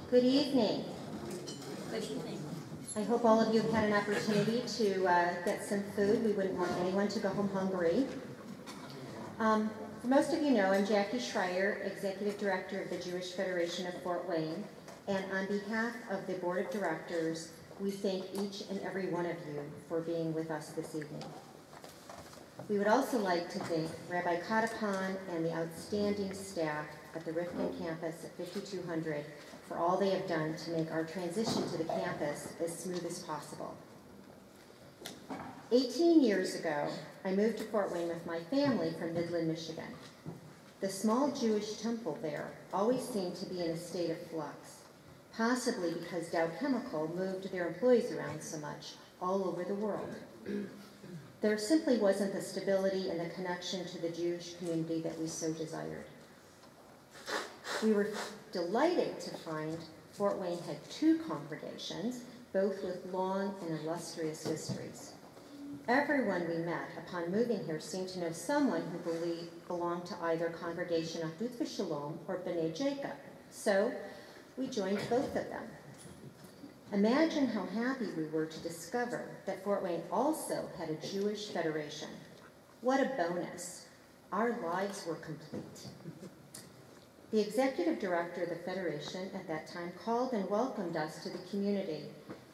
Good evening. Good evening. I hope all of you have had an opportunity to get some food. We wouldn't want anyone to go home hungry. For most of you know, I'm Jackie Schreier, Executive Director of the Jewish Federation of Fort Wayne, and on behalf of the Board of Directors, we thank each and every one of you for being with us this evening. We would also like to thank Rabbi Katapan and the outstanding staff at the Rifkin campus at 5200 for all they have done to make our transition to the campus as smooth as possible. 18 years ago, I moved to Fort Wayne with my family from Midland, Michigan. The small Jewish temple there always seemed to be in a state of flux, possibly because Dow Chemical moved their employees around so much all over the world. There simply wasn't the stability and the connection to the Jewish community that we so desired. We were delighted to find Fort Wayne had two congregations, both with long and illustrious histories. Everyone we met upon moving here seemed to know someone who belonged to either Congregation Achdut V'Shalom or B'nai Jacob, so we joined both of them. Imagine how happy we were to discover that Fort Wayne also had a Jewish federation. What a bonus. Our lives were complete. The executive director of the Federation at that time called and welcomed us to the community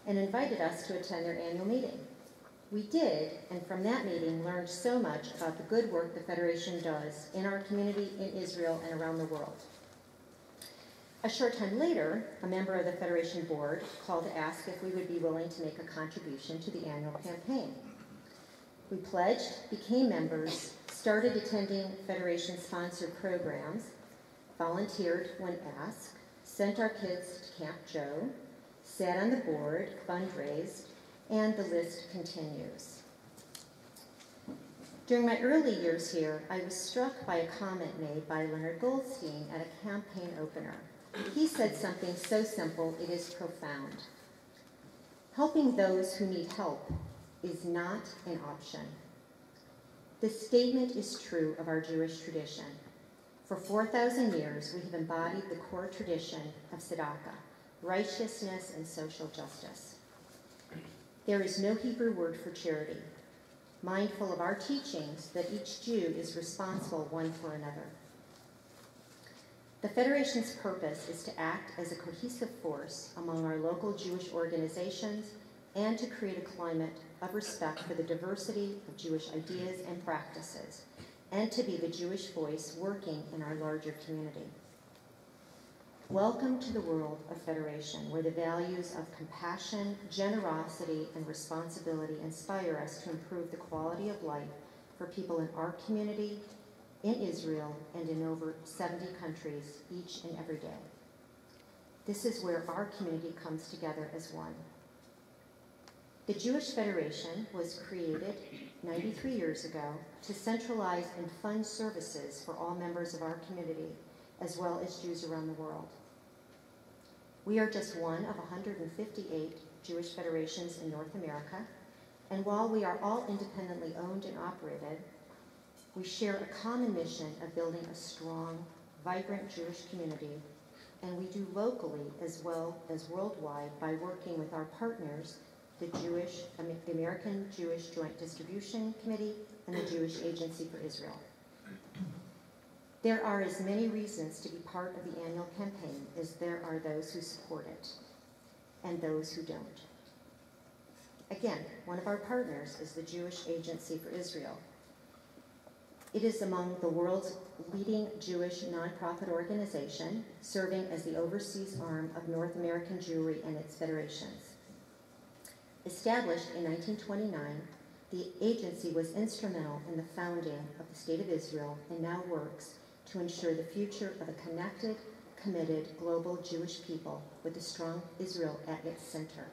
and invited us to attend their annual meeting. We did, and from that meeting learned so much about the good work the Federation does in our community in Israel and around the world. A short time later, a member of the Federation board called to ask if we would be willing to make a contribution to the annual campaign. We pledged, became members, started attending Federation-sponsored programs, volunteered when asked, sent our kids to Camp Joe, sat on the board, fundraised, and the list continues. During my early years here, I was struck by a comment made by Leonard Goldstein at a campaign opener. He said something so simple, it is profound. Helping those who need help is not an option. This statement is true of our Jewish tradition. For 4,000 years, we have embodied the core tradition of tzedakah, righteousness and social justice. There is no Hebrew word for charity, mindful of our teachings that each Jew is responsible one for another. The Federation's purpose is to act as a cohesive force among our local Jewish organizations and to create a climate of respect for the diversity of Jewish ideas and practices, and to be the Jewish voice working in our larger community. Welcome to the world of Federation, where the values of compassion, generosity, and responsibility inspire us to improve the quality of life for people in our community, in Israel, and in over 70 countries each and every day. This is where our community comes together as one. The Jewish Federation was created 93 years ago to centralize and fund services for all members of our community, as well as Jews around the world. We are just one of 158 Jewish federations in North America, and while we are all independently owned and operated, we share a common mission of building a strong, vibrant Jewish community, and we do locally as well as worldwide by working with our partners, the American Jewish Joint Distribution Committee and the Jewish Agency for Israel. There are as many reasons to be part of the annual campaign as there are those who support it and those who don't. Again, one of our partners is the Jewish Agency for Israel. It is among the world's leading Jewish nonprofit organization, serving as the overseas arm of North American Jewry and its federations. Established in 1929, the agency was instrumental in the founding of the State of Israel and now works to ensure the future of a connected, committed global Jewish people with a strong Israel at its center.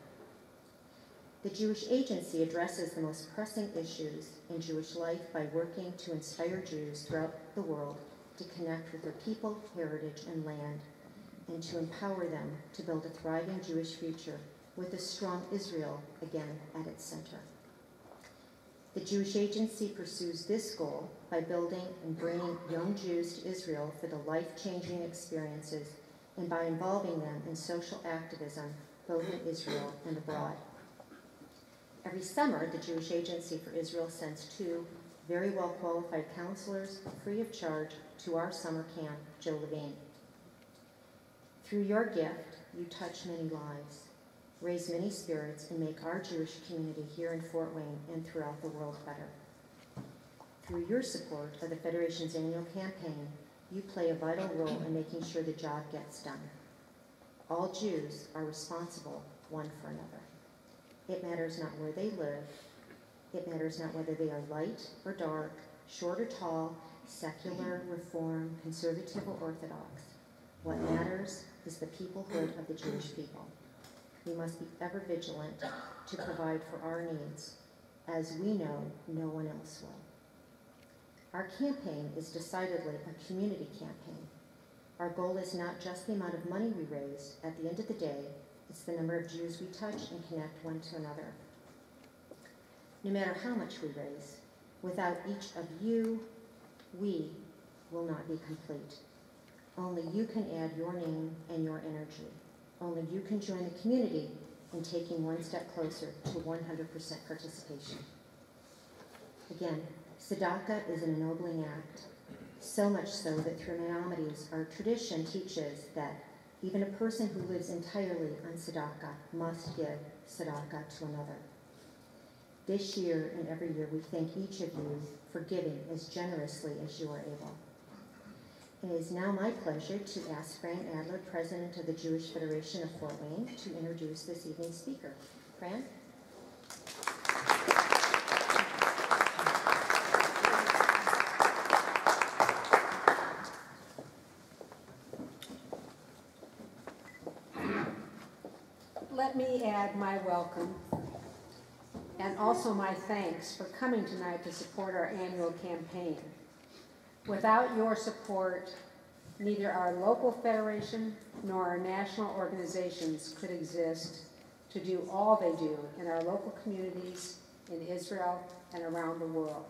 The Jewish Agency addresses the most pressing issues in Jewish life by working to inspire Jews throughout the world to connect with their people, heritage, and land, and to empower them to build a thriving Jewish future with a strong Israel again at its center. The Jewish Agency pursues this goal by building and bringing young Jews to Israel for the life-changing experiences and by involving them in social activism, both in Israel and abroad. Every summer, the Jewish Agency for Israel sends 2 very well-qualified counselors free of charge to our summer camp, Joe Levine. Through your gift, you touch many lives, raise many spirits, and make our Jewish community here in Fort Wayne and throughout the world better. Through your support of the Federation's annual campaign, you play a vital role in making sure the job gets done. All Jews are responsible one for another. It matters not where they live. It matters not whether they are light or dark, short or tall, secular, reform, conservative, or orthodox. What matters is the peoplehood of the Jewish people. We must be ever vigilant to provide for our needs, as we know no one else will. Our campaign is decidedly a community campaign. Our goal is not just the amount of money we raise. At the end of the day, it's the number of Jews we touch and connect one to another. No matter how much we raise, without each of you, we will not be complete. Only you can add your name and your energy. Only you can join the community in taking one step closer to 100% participation. Again, tzedakah is an ennobling act, so much so that through Maimonides, our tradition teaches that even a person who lives entirely on tzedakah must give tzedakah to another. This year and every year, we thank each of you for giving as generously as you are able. It is now my pleasure to ask Fran Adler, President of the Jewish Federation of Fort Wayne, to introduce this evening's speaker. Fran? Let me add my welcome and also my thanks for coming tonight to support our annual campaign. Without your support, neither our local federation nor our national organizations could exist to do all they do in our local communities in Israel and around the world.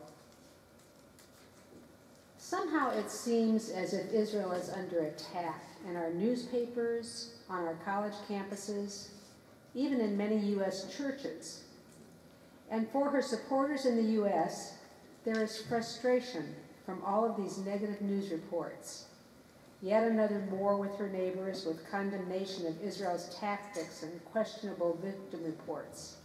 Somehow it seems as if Israel is under attack in our newspapers, on our college campuses, even in many U.S. churches. And for her supporters in the U.S., there is frustration from all of these negative news reports. Yet another war with her neighbors with condemnation of Israel's tactics and questionable victim reports.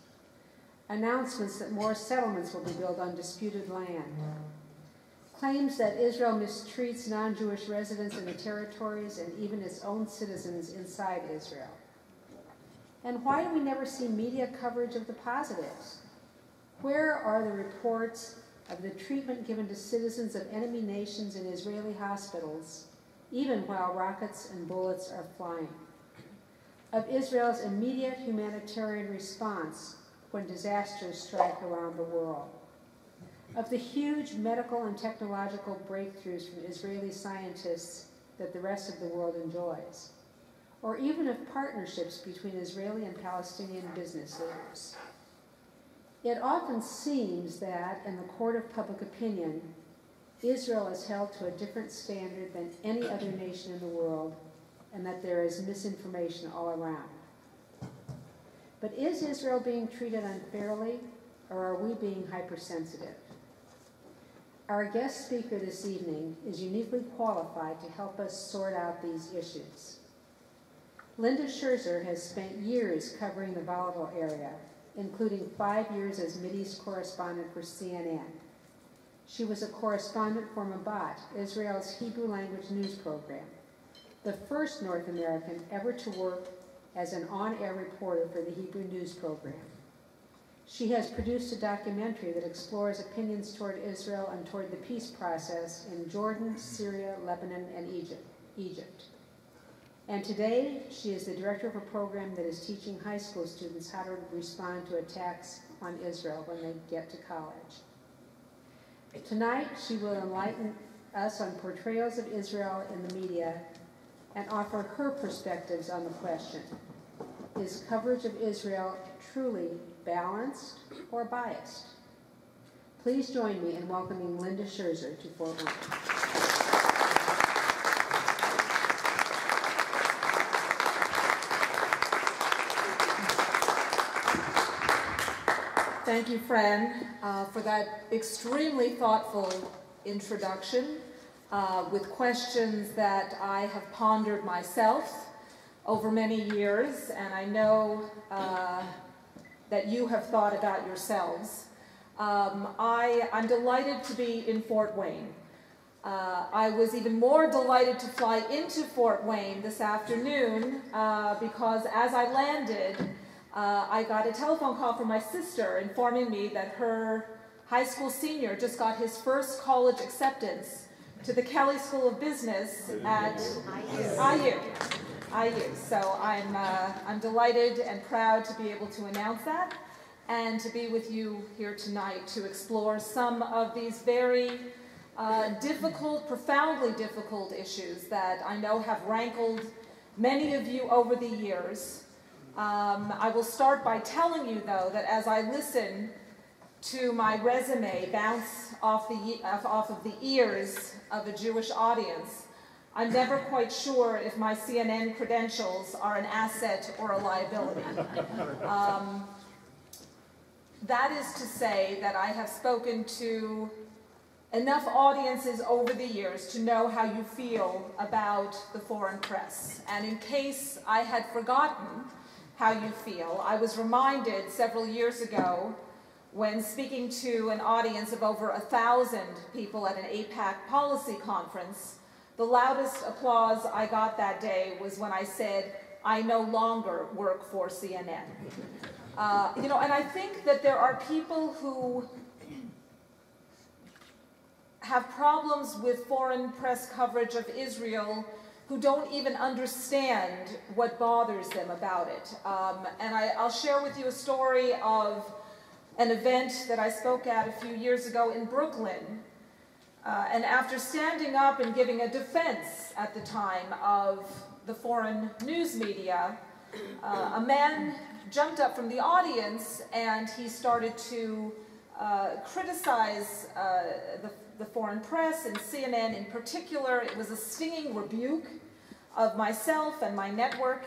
Announcements that more settlements will be built on disputed land. Claims that Israel mistreats non-Jewish residents in the territories and even its own citizens inside Israel. And why do we never see media coverage of the positives? Where are the reports of the treatment given to citizens of enemy nations in Israeli hospitals, even while rockets and bullets are flying? Of Israel's immediate humanitarian response when disasters strike around the world? Of the huge medical and technological breakthroughs from Israeli scientists that the rest of the world enjoys? Or even of partnerships between Israeli and Palestinian business leaders? It often seems that, in the court of public opinion, Israel is held to a different standard than any other nation in the world, and that there is misinformation all around. But is Israel being treated unfairly, or are we being hypersensitive? Our guest speaker this evening is uniquely qualified to help us sort out these issues. Linda Scherzer has spent years covering the volatile area, including 5 years as Mideast correspondent for CNN. She was a correspondent for Mabat, Israel's Hebrew language news program, the first North American ever to work as an on-air reporter for the Hebrew news program. She has produced a documentary that explores opinions toward Israel and toward the peace process in Jordan, Syria, Lebanon, and Egypt. And today, she is the director of a program that is teaching high school students how to respond to attacks on Israel when they get to college. Tonight, she will enlighten us on portrayals of Israel in the media and offer her perspectives on the question: is coverage of Israel truly balanced or biased? Please join me in welcoming Linda Scherzer to Fort Wayne. Thank you, Fran, for that extremely thoughtful introduction with questions that I have pondered myself over many years, and I know that you have thought about yourselves. I'm delighted to be in Fort Wayne. I was even more delighted to fly into Fort Wayne this afternoon because as I landed, I got a telephone call from my sister informing me that her high school senior just got his first college acceptance to the Kelley School of Business at IU. So I'm delighted and proud to be able to announce that and to be with you here tonight to explore some of these very difficult, profoundly difficult issues that I know have rankled many of you over the years. I will start by telling you, though, that as I listen to my resume bounce off of the ears of a Jewish audience, I'm never quite sure if my CNN credentials are an asset or a liability. That is to say that I have spoken to enough audiences over the years to know how you feel about the foreign press. And in case I had forgotten how you feel, I was reminded several years ago when speaking to an audience of over 1,000 people at an APAC policy conference, the loudest applause I got that day was when I said, I no longer work for CNN. And I think that there are people who have problems with foreign press coverage of Israel who don't even understand what bothers them about it. And I'll share with you a story of an event that I spoke at a few years ago in Brooklyn. And after standing up and giving a defense at the time of the foreign news media, a man jumped up from the audience and he started to criticize the foreign press and CNN in particular. It was a stinging rebuke of myself and my network.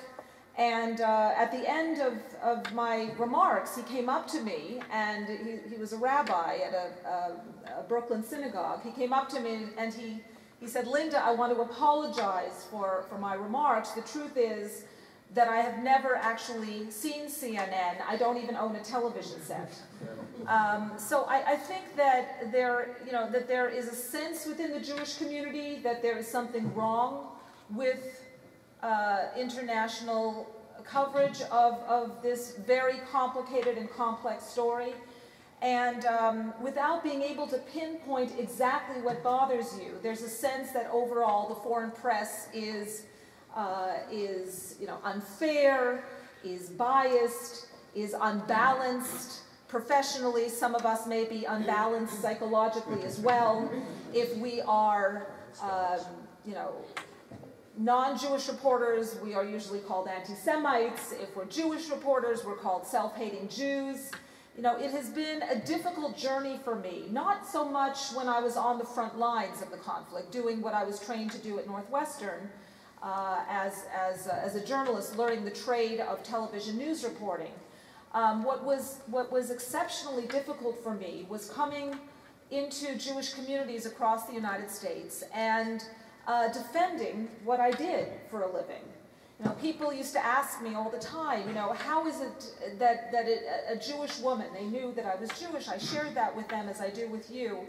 And at the end of my remarks, he came up to me, and he was a rabbi at a Brooklyn synagogue. He came up to me and he said, Linda, I want to apologize for my remarks. The truth is that I have never actually seen CNN. I don't even own a television set. So I think that there is a sense within the Jewish community that there is something wrong with international coverage of this very complicated and complex story. And without being able to pinpoint exactly what bothers you, there's a sense that overall the foreign press is unfair, is biased, is unbalanced. Professionally, some of us may be unbalanced psychologically as well. If we are, non-Jewish reporters, we are usually called anti-Semites. If we're Jewish reporters, we're called self-hating Jews. It has been a difficult journey for me, not so much when I was on the front lines of the conflict, doing what I was trained to do at Northwestern as a journalist, learning the trade of television news reporting. What was exceptionally difficult for me was coming into Jewish communities across the United States and defending what I did for a living. People used to ask me all the time, how is it that a Jewish woman, they knew that I was Jewish, I shared that with them as I do with you,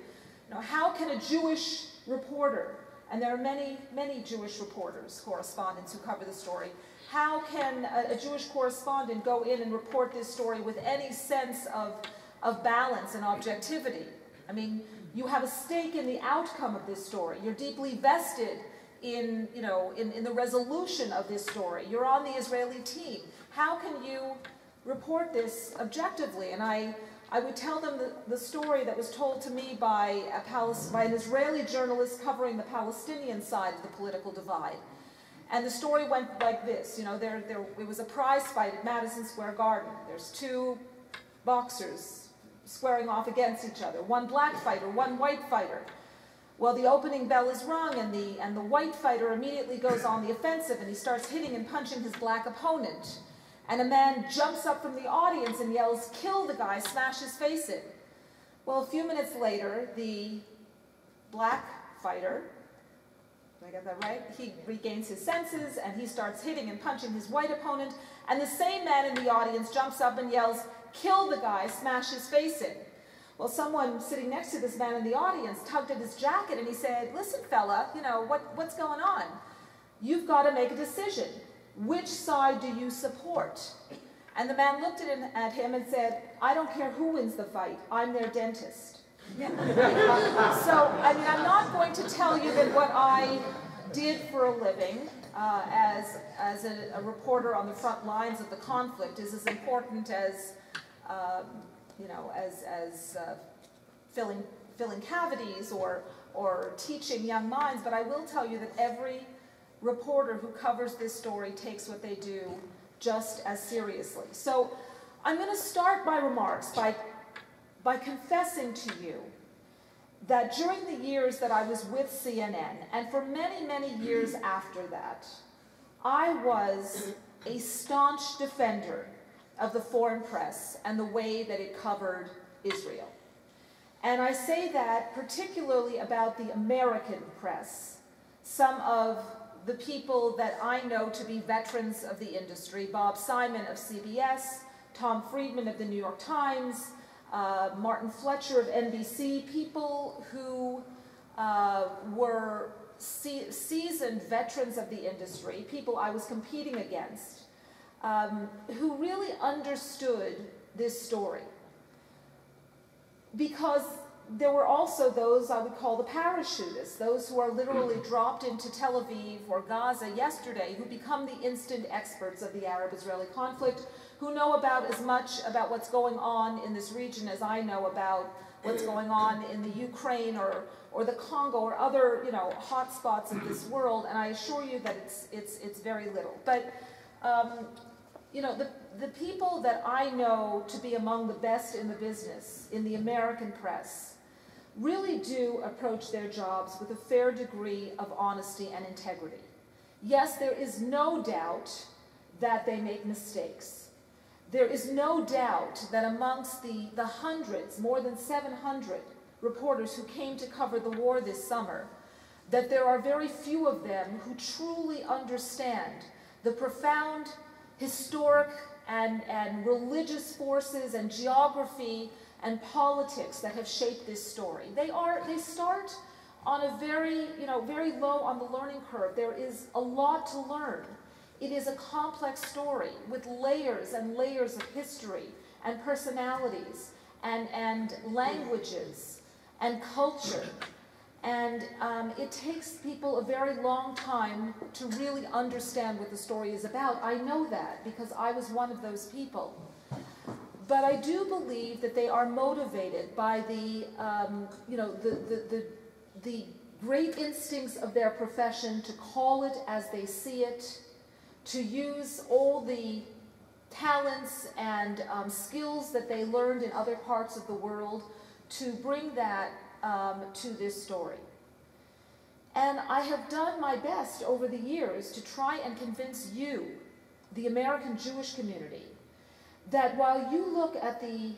how can a Jewish reporter, and there are many, many Jewish reporters, correspondents who cover the story, how can a Jewish correspondent go in and report this story with any sense of balance and objectivity? I mean, you have a stake in the outcome of this story. You're deeply vested in the resolution of this story. You're on the Israeli team. How can you report this objectively? And I would tell them the story that was told to me by an Israeli journalist covering the Palestinian side of the political divide. And the story went like this. It was a prize fight at Madison Square Garden. There's two boxers squaring off against each other, one black fighter, one white fighter. Well, the opening bell is rung, and the white fighter immediately goes on the offensive, and he starts hitting and punching his black opponent. And a man jumps up from the audience and yells, "Kill the guy, smash his face in." Well, a few minutes later, the black fighter, did I get that right? He regains his senses and he starts hitting and punching his white opponent. And the same man in the audience jumps up and yells, "Kill the guy, smash his face in." Well, someone sitting next to this man in the audience tugged at his jacket and he said, "Listen, fella, you know, what's going on? You've got to make a decision. Which side do you support?" And the man looked at him and said, "I don't care who wins the fight. I'm their dentist." So, I mean, I'm not going to tell you that what I did for a living as a reporter on the front lines of the conflict is as important as, you know, as filling cavities or teaching young minds, but I will tell you that every reporter who covers this story takes what they do just as seriously. So I'm going to start my remarks by confessing to you that during the years that I was with CNN, and for many, many years after that, I was a staunch defender of the foreign press and the way that it covered Israel. And I say that particularly about the American press. Some of the people that I know to be veterans of the industry, Bob Simon of CBS, Tom Friedman of the New York Times, Martin Fletcher of NBC, people who were seasoned veterans of the industry, people I was competing against, who really understood this story. Because there were also those I would call the parachutists, those who are literally dropped into Tel Aviv or Gaza yesterday, who become the instant experts of the Arab-Israeli conflict, who know about as much about what's going on in this region as I know about what's going on in the Ukraine or the Congo or other, you know, hot spots of this world. And I assure you that it's very little. But you know, the people that I know to be among the best in the business, in the American press, really do approach their jobs with a fair degree of honesty and integrity. Yes, there is no doubt that they make mistakes. There is no doubt that amongst the hundreds, more than 700 reporters who came to cover the war this summer, that there are very few of them who truly understand the profound historic and religious forces and geography and politics that have shaped this story. They start on a very low on the learning curve. There is a lot to learn. It is a complex story with layers and layers of history and personalities and languages and culture. And it takes people a very long time to really understand what the story is about. I know that because I was one of those people. But I do believe that they are motivated by the great instincts of their profession to call it as they see it, to use all the talents and skills that they learned in other parts of the world to bring that to this story. And I have done my best over the years to try and convince you, the American Jewish community, that while you look at the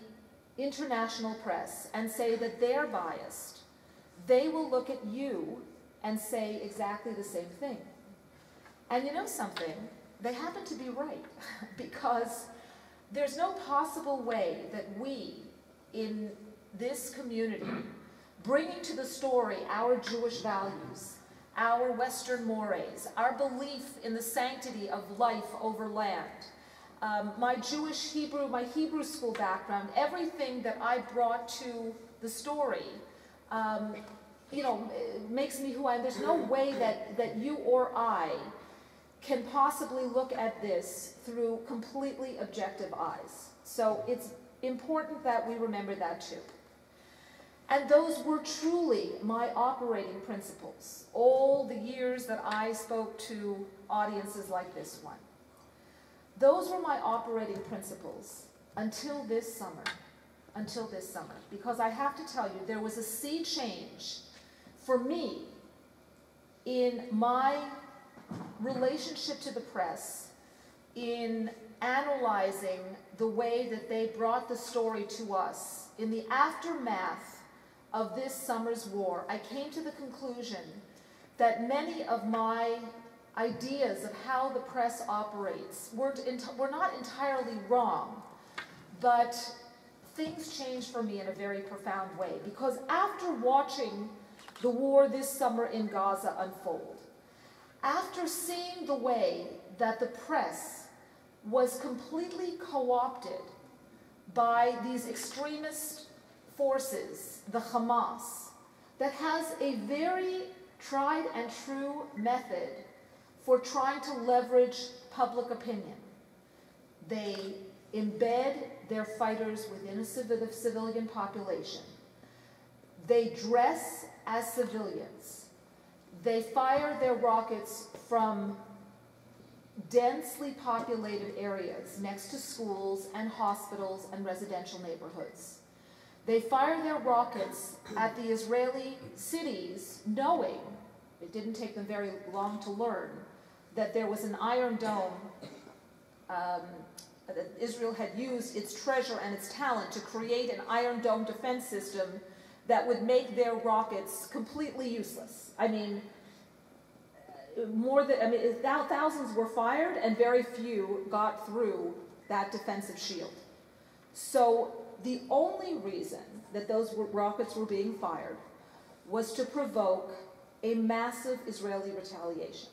international press and say that they're biased, they will look at you and say exactly the same thing. And you know something? They happen to be right, because there's no possible way that we in this community, bringing to the story our Jewish values, our Western mores, our belief in the sanctity of life over land, my Hebrew school background, everything that I brought to the story, makes me who I am. There's no way that you or I can possibly look at this through completely objective eyes. So it's important that we remember that too. And those were truly my operating principles, all the years that I spoke to audiences like this one. Those were my operating principles until this summer, because I have to tell you, there was a sea change for me in my relationship to the press in analyzing the way that they brought the story to us. In the aftermath of this summer's war, I came to the conclusion that many of my ideas of how the press operates were not entirely wrong, but things changed for me in a very profound way, because after watching the war this summer in Gaza unfold, after seeing the way that the press was completely co-opted by these extremist forces, the Hamas, that has a very tried and true method for trying to leverage public opinion. They embed their fighters within a civilian population. They dress as civilians. They fire their rockets from densely populated areas next to schools and hospitals and residential neighborhoods. They fire their rockets at the Israeli cities, knowing, it didn't take them very long to learn, that there was an Iron Dome, that Israel had used its treasure and its talent to create an Iron Dome defense system that would make their rockets completely useless. I mean, thousands were fired and very few got through that defensive shield. So the only reason that those rockets were being fired was to provoke a massive Israeli retaliation.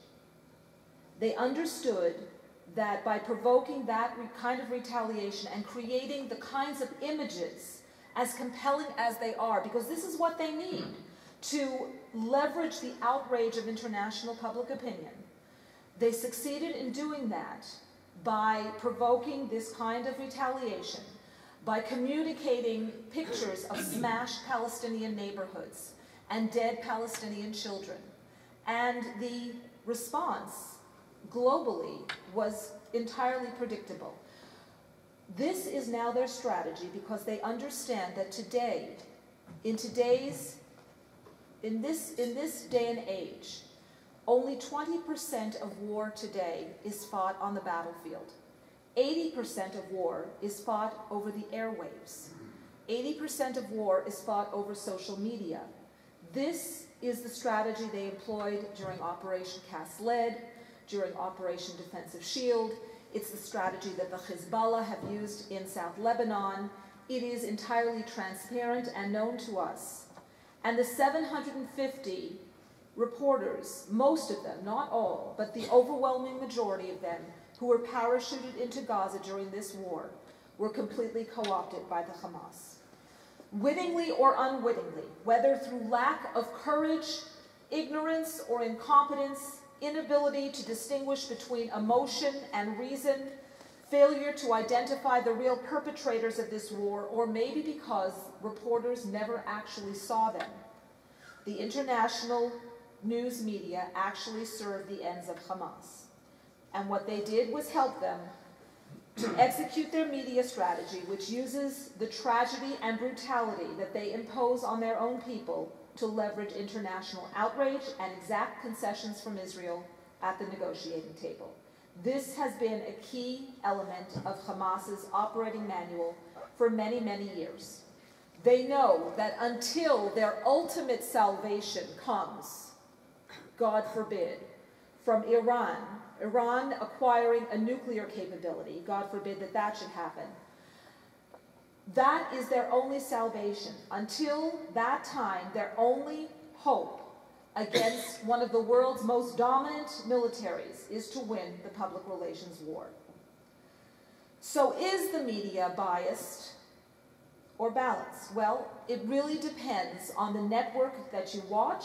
They understood that by provoking that kind of retaliation and creating the kinds of images as compelling as they are, because this is what they need to leverage the outrage of international public opinion, they succeeded in doing that by provoking this kind of retaliation, by communicating pictures of smashed Palestinian neighborhoods and dead Palestinian children. And the response globally was entirely predictable. This is now their strategy because they understand that today, in this day and age, only 20% of war today is fought on the battlefield. 80% of war is fought over the airwaves. 80% of war is fought over social media. This is the strategy they employed during Operation Cast Lead, during Operation Defensive Shield. It's the strategy that the Hezbollah have used in South Lebanon. It is entirely transparent and known to us. And the 750 reporters, most of them, not all, but the overwhelming majority of them, who were parachuted into Gaza during this war, were completely co-opted by the Hamas. Wittingly or unwittingly, whether through lack of courage, ignorance, or incompetence, inability to distinguish between emotion and reason, failure to identify the real perpetrators of this war, or maybe because reporters never actually saw them, the international news media actually served the ends of Hamas. And what they did was help them to execute their media strategy, which uses the tragedy and brutality that they impose on their own people to leverage international outrage and exact concessions from Israel at the negotiating table. This has been a key element of Hamas's operating manual for many, many years. They know that until their ultimate salvation comes, God forbid, from Iran acquiring a nuclear capability, God forbid that that should happen, that is their only salvation. Until that time, their only hope against one of the world's most dominant militaries is to win the public relations war. So is the media biased or balanced? Well, it really depends on the network that you watch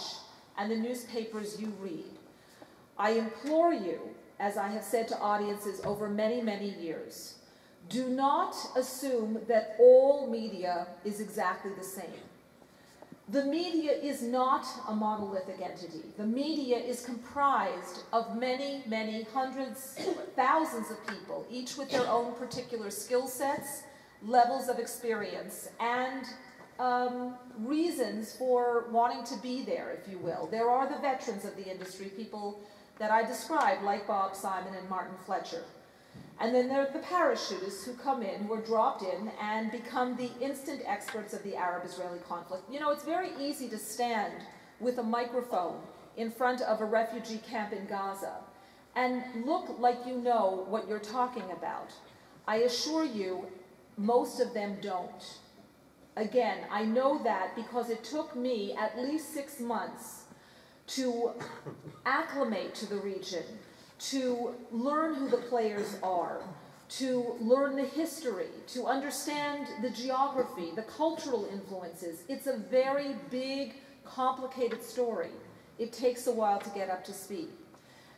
and the newspapers you read. I implore you, as I have said to audiences over many, many years, do not assume that all media is exactly the same. The media is not a monolithic entity. The media is comprised of many, many hundreds, thousands of people, each with their own particular skill sets, levels of experience, and reasons for wanting to be there, if you will. There are the veterans of the industry, people that I described, like Bob Simon and Martin Fletcher. And then there are the parachutists who come in, who are dropped in and become the instant experts of the Arab-Israeli conflict. You know, it's very easy to stand with a microphone in front of a refugee camp in Gaza and look like you know what you're talking about. I assure you, most of them don't. Again, I know that because it took me at least 6 months to acclimate to the region, to learn who the players are, to learn the history, to understand the geography, the cultural influences. It's a very big, complicated story. It takes a while to get up to speed.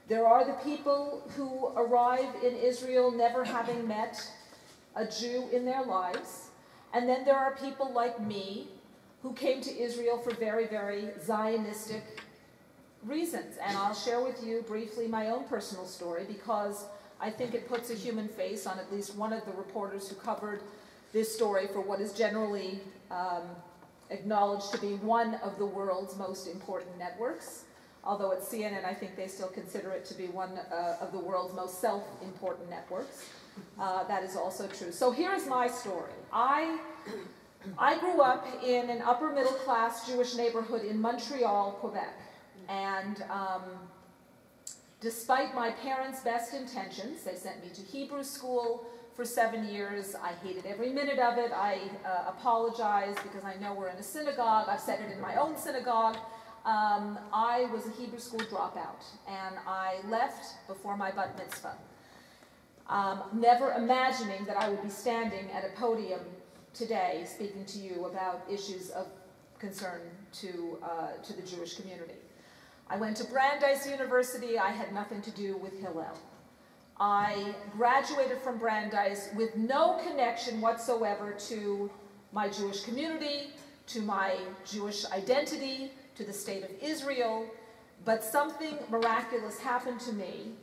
There are the people who arrive in Israel never having met a Jew in their lives. And then there are people like me who came to Israel for very, very Zionistic reasons. And I'll share with you briefly my own personal story because I think it puts a human face on at least one of the reporters who covered this story for what is generally acknowledged to be one of the world's most important networks. Although at CNN, I think they still consider it to be one of the world's most self-important networks. That is also true. So here's my story. I grew up in an upper middle class Jewish neighborhood in Montreal, Quebec. And despite my parents' best intentions, they sent me to Hebrew school for 7 years. I hated every minute of it. I apologize because I know we're in a synagogue. I've said it in my own synagogue. I was a Hebrew school dropout, and I left before my bat mitzvah, never imagining that I would be standing at a podium today speaking to you about issues of concern to the Jewish community. I went to Brandeis University. I had nothing to do with Hillel. I graduated from Brandeis with no connection whatsoever to my Jewish community, to my Jewish identity, to the state of Israel, but something miraculous happened to me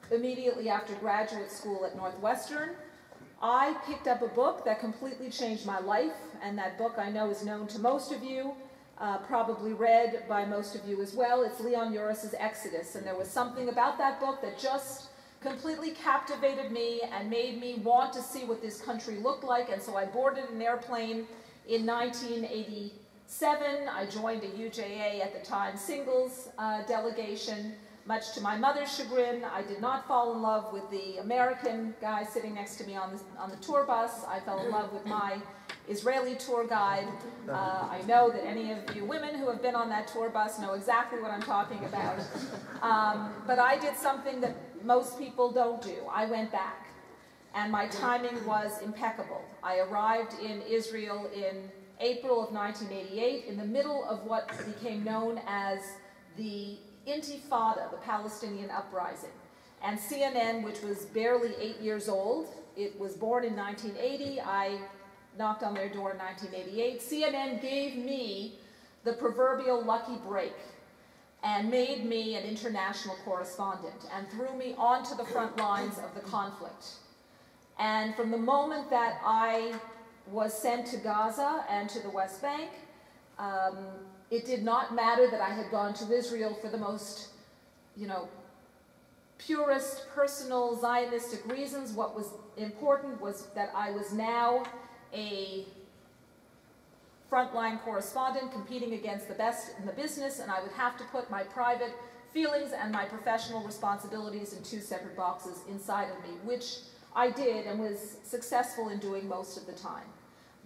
immediately after graduate school at Northwestern. I picked up a book that completely changed my life, and that book I know is known to most of you, probably read by most of you as well. It's Leon Uris's Exodus, and there was something about that book that just completely captivated me and made me want to see what this country looked like, and so I boarded an airplane in 1987. I joined a UJA at the time singles delegation. Much to my mother's chagrin, I did not fall in love with the American guy sitting next to me on the tour bus. I fell in love with my Israeli tour guide. I know that any of you women who have been on that tour bus know exactly what I'm talking about. But I did something that most people don't do. I went back, and my timing was impeccable. I arrived in Israel in April of 1988, in the middle of what became known as the intifada, the Palestinian uprising. And CNN, which was barely 8 years old, it was born in 1980, I knocked on their door in 1988, CNN gave me the proverbial lucky break and made me an international correspondent and threw me onto the front lines of the conflict. And from the moment that I was sent to Gaza and to the West Bank, it did not matter that I had gone to Israel for the most, purest, personal, Zionistic reasons. What was important was that I was now a frontline correspondent competing against the best in the business, and I would have to put my private feelings and my professional responsibilities in two separate boxes inside of me, which I did and was successful in doing most of the time.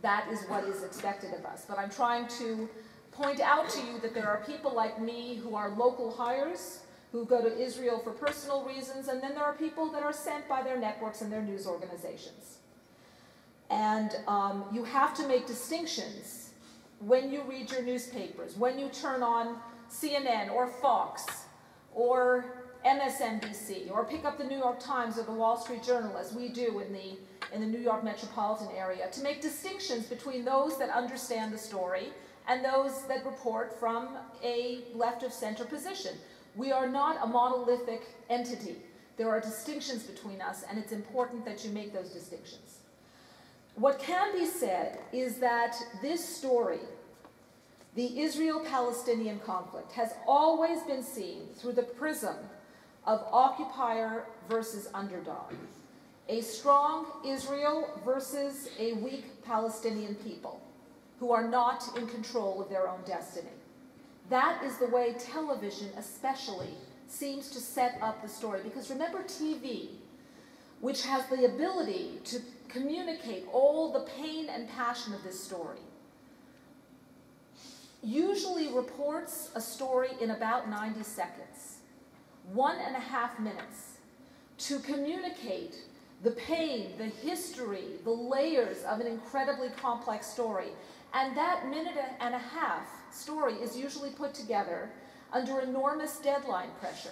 That is what is expected of us. But I'm trying to point out to you that there are people like me who are local hires, who go to Israel for personal reasons, and then there are people that are sent by their networks and their news organizations. And you have to make distinctions when you read your newspapers, when you turn on CNN or Fox or MSNBC, or pick up the New York Times or the Wall Street Journal, as we do in the New York metropolitan area, to make distinctions between those that understand the story and those that report from a left-of-center position. We are not a monolithic entity. There are distinctions between us, and it's important that you make those distinctions. What can be said is that this story, the Israel-Palestinian conflict, has always been seen through the prism of occupier versus underdog, a strong Israel versus a weak Palestinian people who are not in control of their own destiny. That is the way television especially seems to set up the story. Because remember, TV, which has the ability to communicate all the pain and passion of this story, usually reports a story in about 90 seconds, 1.5 minutes, to communicate the pain, the history, the layers of an incredibly complex story. And that 1.5 minute story is usually put together under enormous deadline pressure.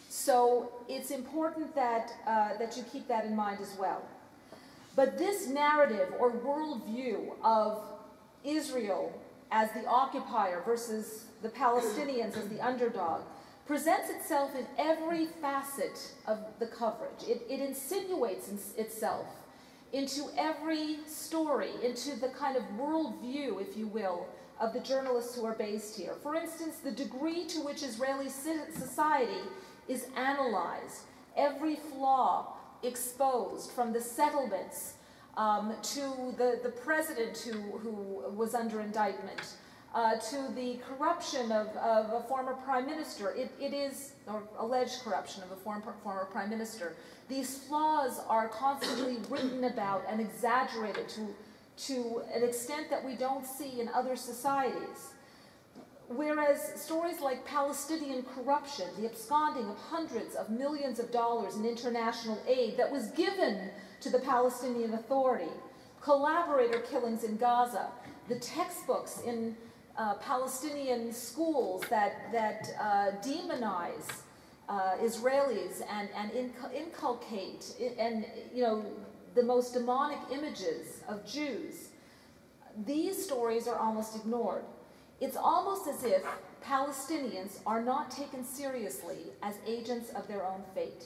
So it's important that, that you keep that in mind as well. But this narrative or worldview of Israel as the occupier versus the Palestinians as the underdog presents itself in every facet of the coverage. It insinuates itself into every story, into the kind of worldview, if you will, of the journalists who are based here. For instance, the degree to which Israeli society is analyzed, every flaw exposed, from the settlements to the president who was under indictment, to the corruption of a former prime minister. It is, or alleged corruption of a former prime minister. These flaws are constantly written about and exaggerated to an extent that we don't see in other societies. Whereas stories like Palestinian corruption, the absconding of hundreds of millions of dollars in international aid that was given to the Palestinian Authority, collaborator killings in Gaza, the textbooks in Palestinian schools that demonize Israelis and inculcate and the most demonic images of Jews. These stories are almost ignored. It's almost as if Palestinians are not taken seriously as agents of their own fate.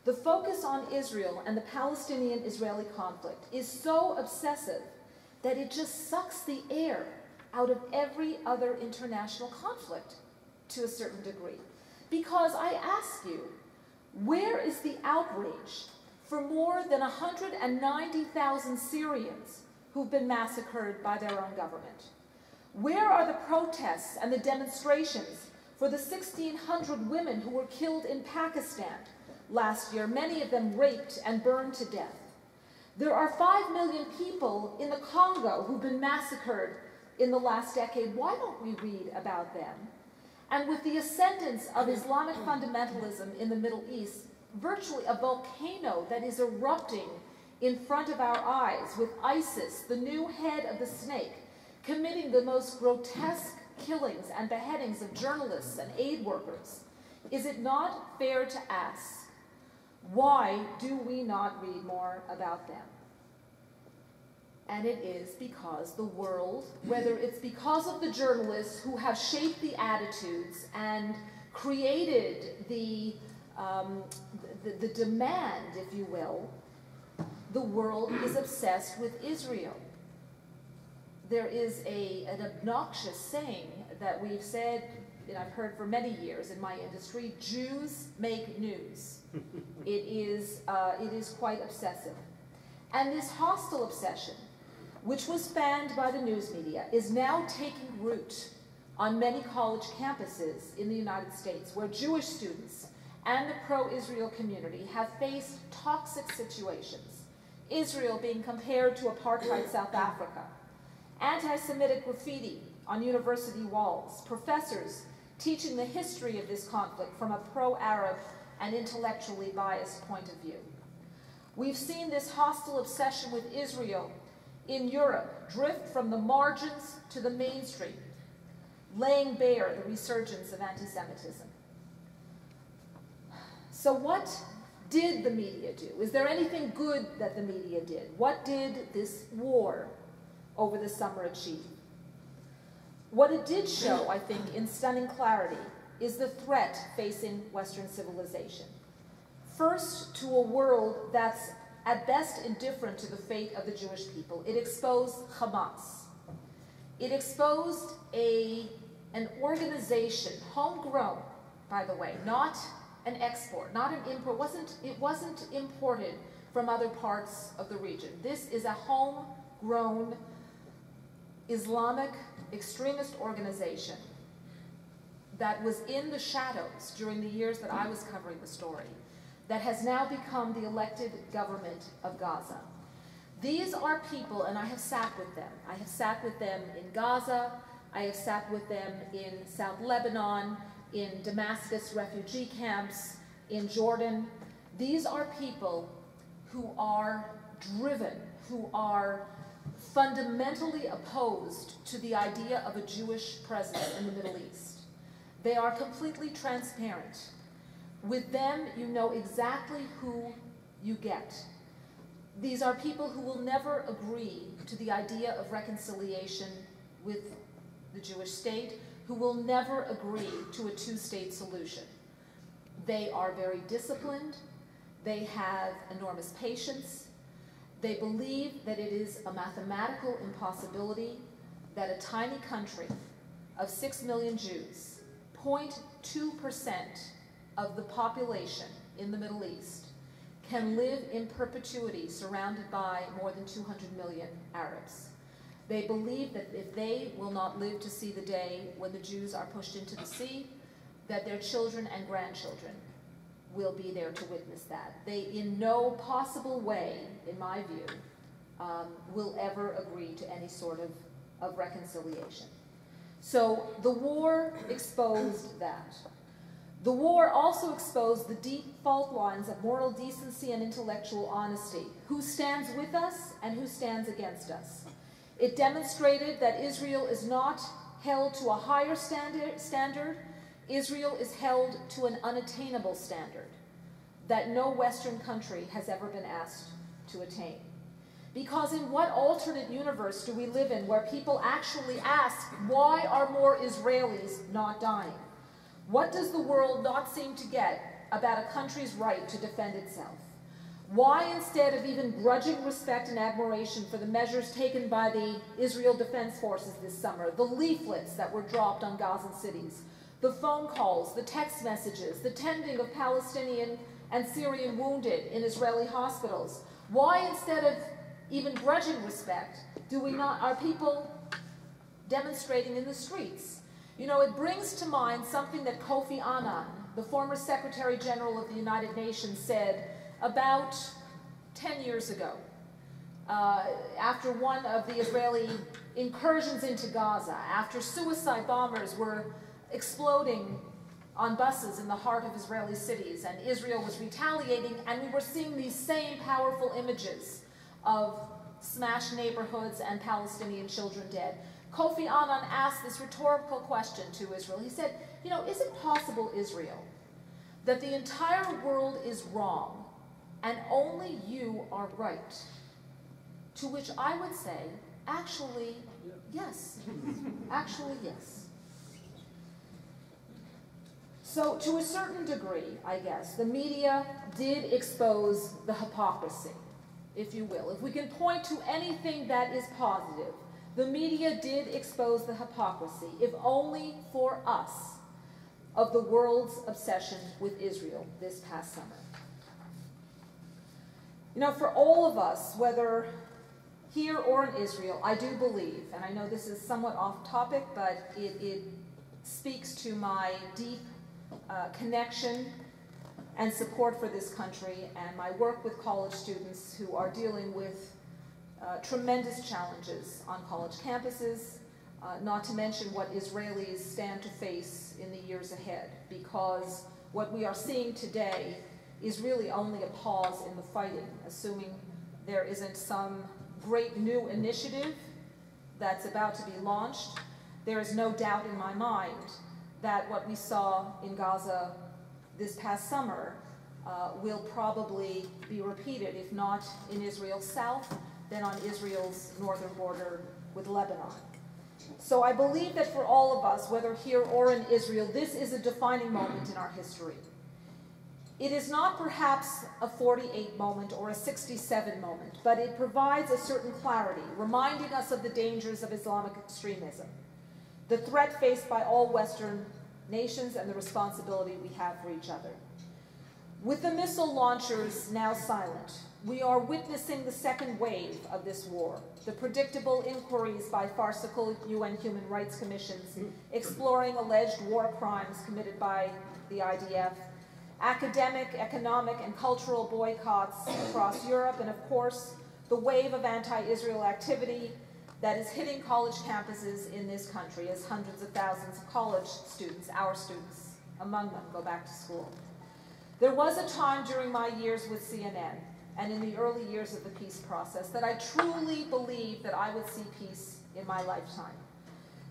The focus on Israel and the Palestinian-Israeli conflict is so obsessive that it just sucks the air out of every other international conflict to a certain degree. Because I ask you, where is the outrage for more than 190,000 Syrians who've been massacred by their own government? Where are the protests and the demonstrations for the 1,600 women who were killed in Pakistan last year, many of them raped and burned to death? There are 5 million people in the Congo who've been massacred in the last decade. Why don't we read about them? And with the ascendance of Islamic fundamentalism in the Middle East, virtually a volcano that is erupting in front of our eyes, with ISIS, the new head of the snake, committing the most grotesque killings and beheadings of journalists and aid workers, is it not fair to ask, why do we not read more about them? And it is because the world, whether it's because of the journalists who have shaped the attitudes and created the demand, if you will, the world is obsessed with Israel. There is an obnoxious saying that we've said, and I've heard for many years in my industry: Jews make news. It is quite obsessive. And this hostile obsession, which was fanned by the news media, is now taking root on many college campuses in the United States, where Jewish students and the pro-Israel community have faced toxic situations. Israel being compared to apartheid South Africa, anti-Semitic graffiti on university walls, professors teaching the history of this conflict from a pro-Arab and intellectually biased point of view. We've seen this hostile obsession with Israel in Europe drift from the margins to the mainstream, laying bare the resurgence of anti-Semitism. So what did the media do? Is there anything good that the media did? What did this war over the summer achieve? What it did show, I think, in stunning clarity, is the threat facing Western civilization. First, to a world that's at best indifferent to the fate of the Jewish people. It exposed Hamas. It exposed an organization, homegrown, by the way, not an export, not an import. It wasn't imported from other parts of the region. This is a homegrown Islamic extremist organization that was in the shadows during the years that I was covering the story, that has now become the elected government of Gaza. These are people, and I have sat with them. I have sat with them in Gaza. I have sat with them in South Lebanon, in Damascus refugee camps, in Jordan. These are people who are driven, who are fundamentally opposed to the idea of a Jewish presence in the Middle East. They are completely transparent. With them, you know exactly who you get. These are people who will never agree to the idea of reconciliation with the Jewish state, who will never agree to a two-state solution. They are very disciplined. They have enormous patience. They believe that it is a mathematical impossibility that a tiny country of 6 million Jews, 0.2% of the population in the Middle East, can live in perpetuity surrounded by more than 200 million Arabs. They believe that if they will not live to see the day when the Jews are pushed into the sea, that their children and grandchildren will be there to witness that. They, in no possible way, in my view, will ever agree to any sort of reconciliation. So the war exposed that. The war also exposed the deep fault lines of moral decency and intellectual honesty. Who stands with us and who stands against us? It demonstrated that Israel is not held to a higher standard. Israel is held to an unattainable standard that no Western country has ever been asked to attain. Because in what alternate universe do we live in where people actually ask, why are more Israelis not dying? What does the world not seem to get about a country's right to defend itself? Why, instead of even grudging respect and admiration for the measures taken by the Israel Defense Forces this summer, the leaflets that were dropped on Gazan cities, the phone calls, the text messages, the tending of Palestinian and Syrian wounded in Israeli hospitals, why, instead of even grudging respect, are people demonstrating in the streets? You know, it brings to mind something that Kofi Annan, the former Secretary General of the United Nations, said about 10 years ago, after one of the Israeli incursions into Gaza, after suicide bombers were exploding on buses in the heart of Israeli cities, and Israel was retaliating, and we were seeing these same powerful images of smashed neighborhoods and Palestinian children dead. Kofi Annan asked this rhetorical question to Israel. He said, you know, is it possible, Israel, that the entire world is wrong and only you are right? To which I would say, actually, yes. Actually, yes. So to a certain degree, I guess, the media did expose the hypocrisy, if you will. If we can point to anything that is positive, the media did expose the hypocrisy, if only for us, of the world's obsession with Israel this past summer. You know, for all of us, whether here or in Israel, I do believe, and I know this is somewhat off topic, but it speaks to my deep connection and support for this country and my work with college students who are dealing with tremendous challenges on college campuses, not to mention what Israelis stand to face in the years ahead, because what we are seeing today is really only a pause in the fighting, assuming there isn't some great new initiative that's about to be launched. There is no doubt in my mind that what we saw in Gaza this past summer will probably be repeated, if not in Israel's south, then on Israel's northern border with Lebanon. So I believe that for all of us, whether here or in Israel, this is a defining moment in our history. It is not perhaps a 48 moment or a 67 moment, but it provides a certain clarity, reminding us of the dangers of Islamic extremism, the threat faced by all Western nations, and the responsibility we have for each other. With the missile launchers now silent, we are witnessing the second wave of this war, the predictable inquiries by farcical UN Human Rights Commissions exploring alleged war crimes committed by the IDF, academic, economic, and cultural boycotts across Europe, and of course, the wave of anti-Israel activity that is hitting college campuses in this country as hundreds of thousands of college students, our students, among them, go back to school. There was a time during my years with CNN and in the early years of the peace process that I truly believed that I would see peace in my lifetime.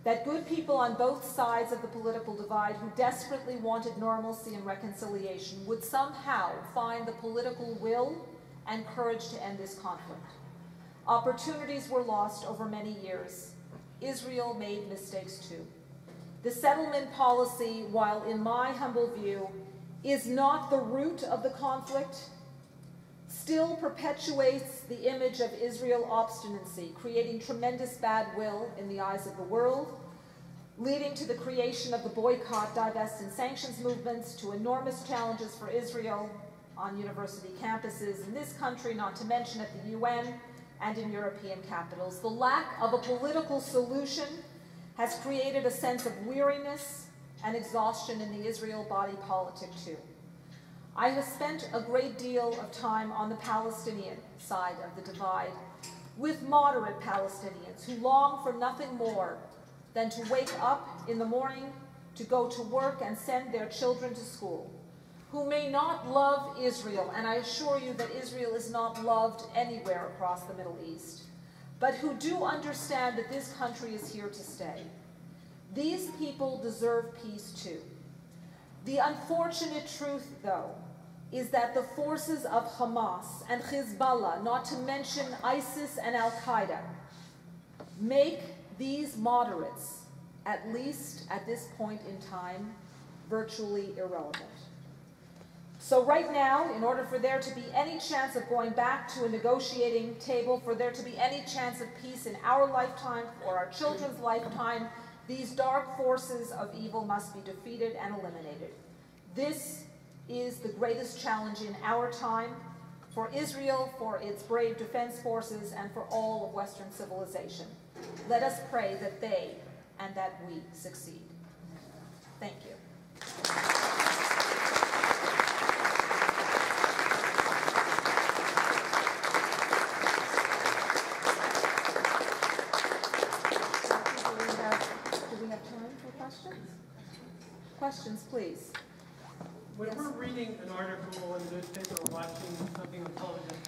That good people on both sides of the political divide who desperately wanted normalcy and reconciliation would somehow find the political will and courage to end this conflict. Opportunities were lost over many years. Israel made mistakes too. The settlement policy, while in my humble view, is not the root of the conflict, still perpetuates the image of Israel obstinacy, creating tremendous bad will in the eyes of the world, leading to the creation of the boycott, divest, and sanctions movements, to enormous challenges for Israel on university campuses in this country, not to mention at the UN and in European capitals. The lack of a political solution has created a sense of weariness and exhaustion in the Israel body politic too. I have spent a great deal of time on the Palestinian side of the divide with moderate Palestinians who long for nothing more than to wake up in the morning, to go to work and send their children to school, who may not love Israel, and I assure you that Israel is not loved anywhere across the Middle East, but who do understand that this country is here to stay. These people deserve peace too. The unfortunate truth, though, is that the forces of Hamas and Hezbollah, not to mention ISIS and Al-Qaeda, make these moderates, at least at this point in time, virtually irrelevant. So right now, in order for there to be any chance of going back to a negotiating table, for there to be any chance of peace in our lifetime or our children's lifetime, these dark forces of evil must be defeated and eliminated. This is the greatest challenge in our time for Israel, for its brave defense forces, and for all of Western civilization. Let us pray that they and that we succeed. Thank you. Do we have time for questions? Questions, please. When Yes. we're reading an article in the newspaper or watching something on television,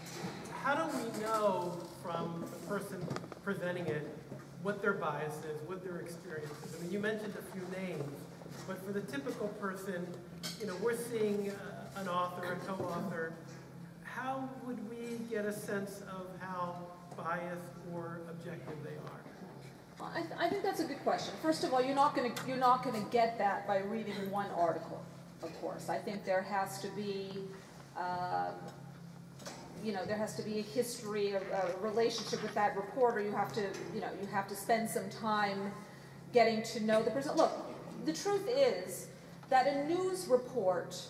how do we know from the person presenting it what their bias is, what their experience is? I mean, you mentioned a few names, but for the typical person, you know, we're seeing an author, a co-author. How would we get a sense of how biased or objective they are? Well, I think that's a good question. First of all, you're not going to get that by reading one article. Of course, I think there has to be, there has to be a history, a relationship with that reporter. You have to spend some time getting to know the person. Look, the truth is that a news report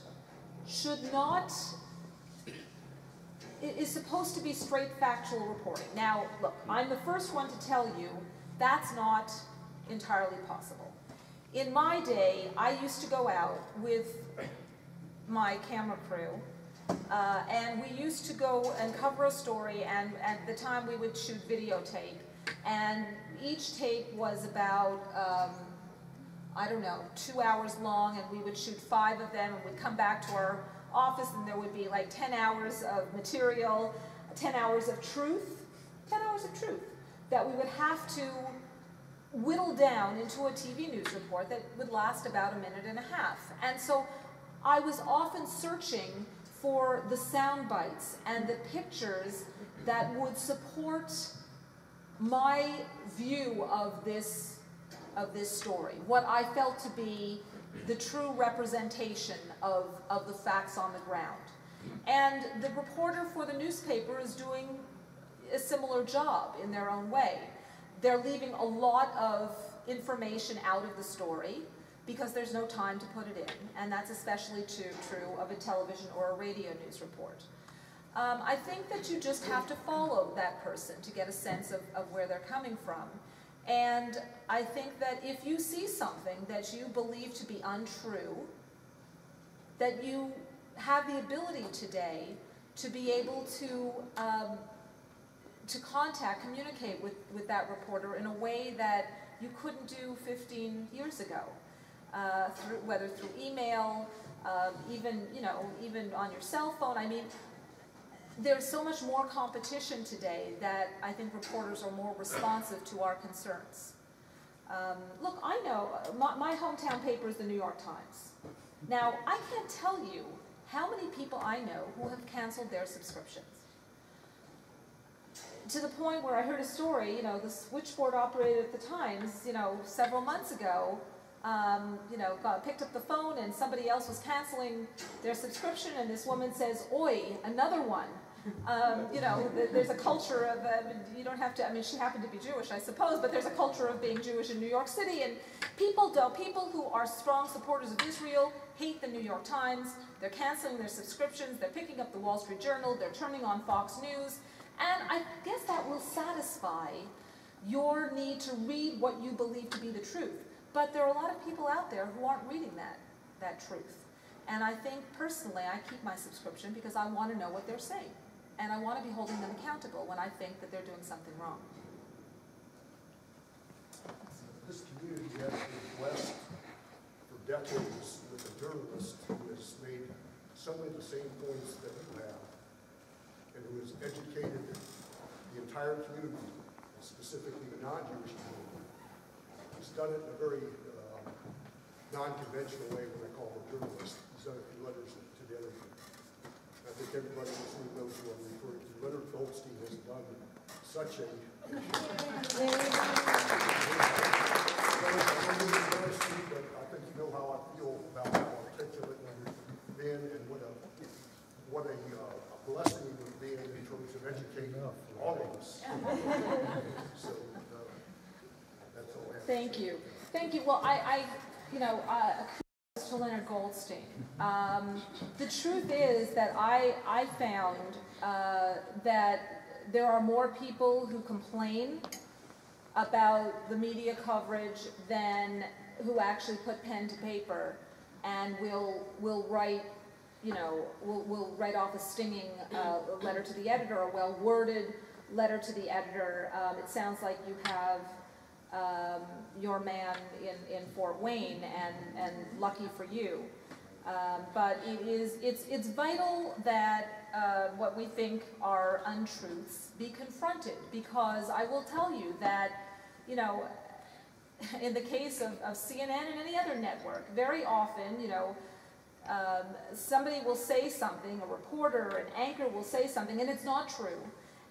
should not. It is supposed to be straight factual reporting. Now, look, I'm the first one to tell you that's not entirely possible. In my day, I used to go out with my camera crew, and we used to go and cover a story, and at the time we would shoot videotape, and each tape was about, 2 hours long, and we would shoot 5 of them, and we'd come back to our office, and there would be like 10 hours of material, 10 hours of truth, that we would have to whittle down into a TV news report that would last about a minute and a half. And so I was often searching for the sound bites and the pictures that would support my view of this story, what I felt to be the true representation of the facts on the ground. And the reporter for the newspaper is doing a similar job in their own way. They're leaving a lot of information out of the story. because there's no time to put it in, and that's especially true of a television or a radio news report. I think that you just have to follow that person to get a sense of where they're coming from. And I think that if you see something that you believe to be untrue, that you have the ability today to be able to communicate with that reporter in a way that you couldn't do 15 years ago, whether through email, even on your cell phone. I mean, there's so much more competition today that I think reporters are more responsive to our concerns. Look, I know, my hometown paper is the New York Times. Now, I can't tell you how many people I know who have canceled their subscriptions. To the point where I heard a story, the switchboard operator at the Times, several months ago, picked up the phone and somebody else was canceling their subscription, and this woman says, "Oi, another one." There's a culture of, you don't have to, she happened to be Jewish, I suppose, but there's a culture of being Jewish in New York City, and people who are strong supporters of Israel hate the New York Times. They're canceling their subscriptions, they're picking up the Wall Street Journal, they're turning on Fox News, and I guess that will satisfy your need to read what you believe to be the truth. But there are a lot of people out there who aren't reading that truth. And I think, personally, I keep my subscription because I want to know what they're saying. And I want to be holding them accountable when I think that they're doing something wrong. This community has been blessed for decades with a journalist who has made some of the same points that you have, and who has educated the entire community, specifically the non-Jewish community. He's done it in a very non-conventional way, what I call a journalist. He's done it through letters to the editor. I think everybody knows who I'm referring to. Leonard Goldstein has done such a... But I think you know how I feel about how articulate you've been, and what a blessing it would be in terms of educating all of us. So that's all I have. Thank you. Thank you. Well, to Leonard Goldstein. The truth is that I found that there are more people who complain about the media coverage than who actually put pen to paper and will write, will write off a stinging letter to the editor, a well-worded letter to the editor. It sounds like you have your man in Fort Wayne, and lucky for you. But it's vital that what we think are untruths be confronted, because I will tell you that, in the case of CNN and any other network, very often, somebody will say something, a reporter, an anchor will say something, and it's not true.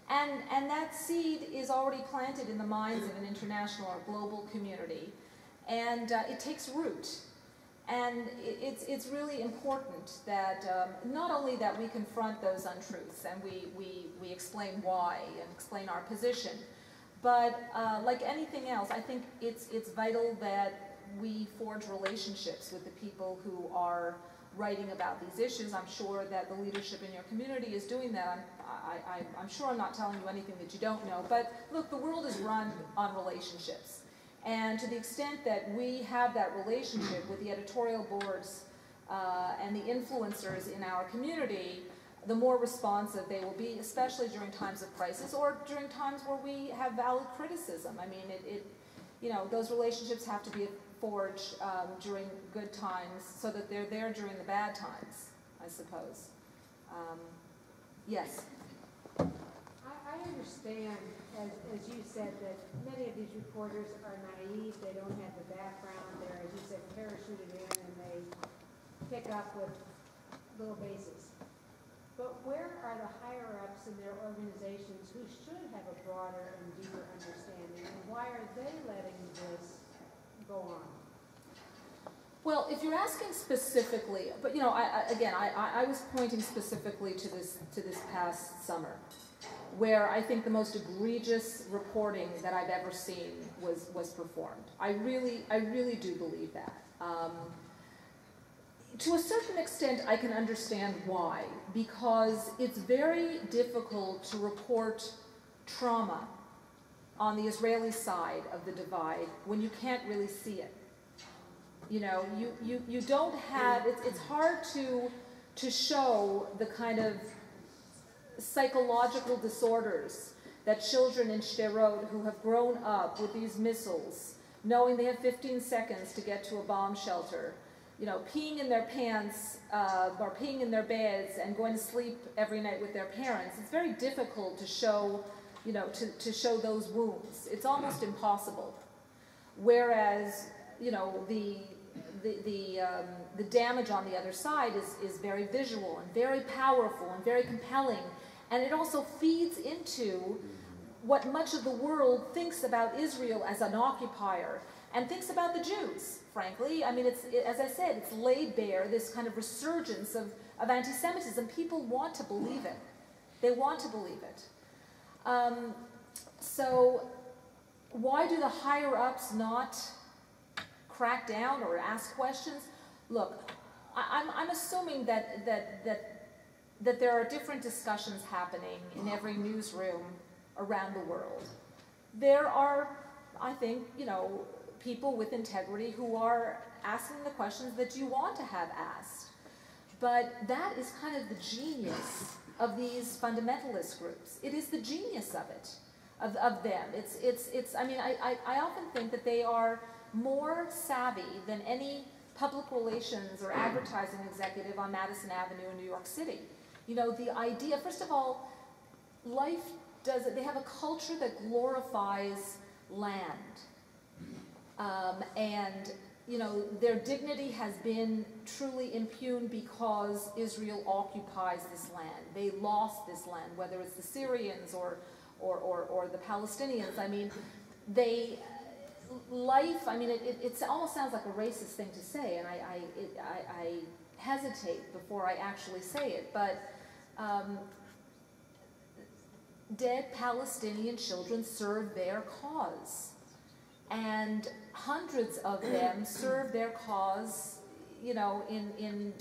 And that seed is already planted in the minds of an international or global community, and it takes root. And it's really important that not only that we confront those untruths and we explain why and explain our position, but like anything else, I think it's vital that we forge relationships with the people who are writing about these issues. I'm sure that the leadership in your community is doing that. I'm sure I'm not telling you anything that you don't know, but look, the world is run on relationships. And to the extent that we have that relationship with the editorial boards and the influencers in our community, the more responsive they will be, especially during times of crisis or during times where we have valid criticism. I mean, those relationships have to be forged during good times so that they're there during the bad times, I suppose. Yes? I understand, as you said, that many of these reporters are naive, they don't have the background, they're, as you said, parachuted in and they pick up with little bases. But where are the higher-ups in their organizations who should have a broader and deeper understanding, and why are they letting this go on? Well, if you're asking specifically, but I was pointing specifically to this past summer. where I think the most egregious reporting that I've ever seen was performed. I really do believe that. To a certain extent, I can understand why, because it's very difficult to report trauma on the Israeli side of the divide when you can't really see it. You know, you don't have, it's hard to show the kind of psychological disorders that children in Sderot who have grown up with these missiles, knowing they have 15 seconds to get to a bomb shelter, you know, peeing in their pants or peeing in their beds and going to sleep every night with their parents. It's very difficult to show, you know, to show those wounds. It's almost impossible. Whereas, you know, the damage on the other side is very visual and very powerful and very compelling, and it also feeds into what much of the world thinks about Israel as an occupier and thinks about the Jews, frankly. I mean, as I said, it's laid bare this kind of resurgence of anti-Semitism. People want to believe it. They want to believe it. So why do the higher-ups not crack down or ask questions? Look, I'm assuming that there are different discussions happening in every newsroom around the world. There are, I think, you know, people with integrity who are asking the questions that you want to have asked. But that is kind of the genius of these fundamentalist groups. It is the genius of it, of them. It's I mean, I often think that they are more savvy than any public relations or advertising executive on Madison Avenue in New York City. You know, the idea, first of all, life does it. They have a culture that glorifies land. And, you know, their dignity has been truly impugned because Israel occupies this land. They lost this land, whether it's the Syrians or the Palestinians. I mean, I mean, it almost sounds like a racist thing to say, and I hesitate before I actually say it, but dead Palestinian children serve their cause. And hundreds of them serve their cause, you know, in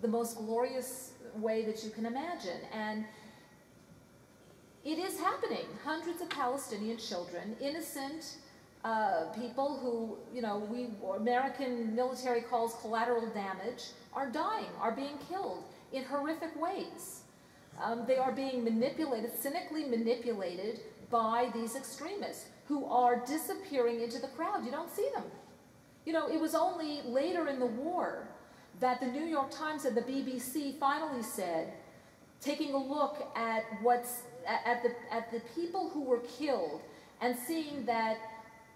the most glorious way that you can imagine. And it is happening. Hundreds of Palestinian children, innocent people who, you know, American military calls collateral damage, are dying, are being killed in horrific ways. They are being manipulated, cynically manipulated by these extremists who are disappearing into the crowd. You don't see them. You know, it was only later in the war that the New York Times and the BBC finally said, taking a look at at the people who were killed and seeing that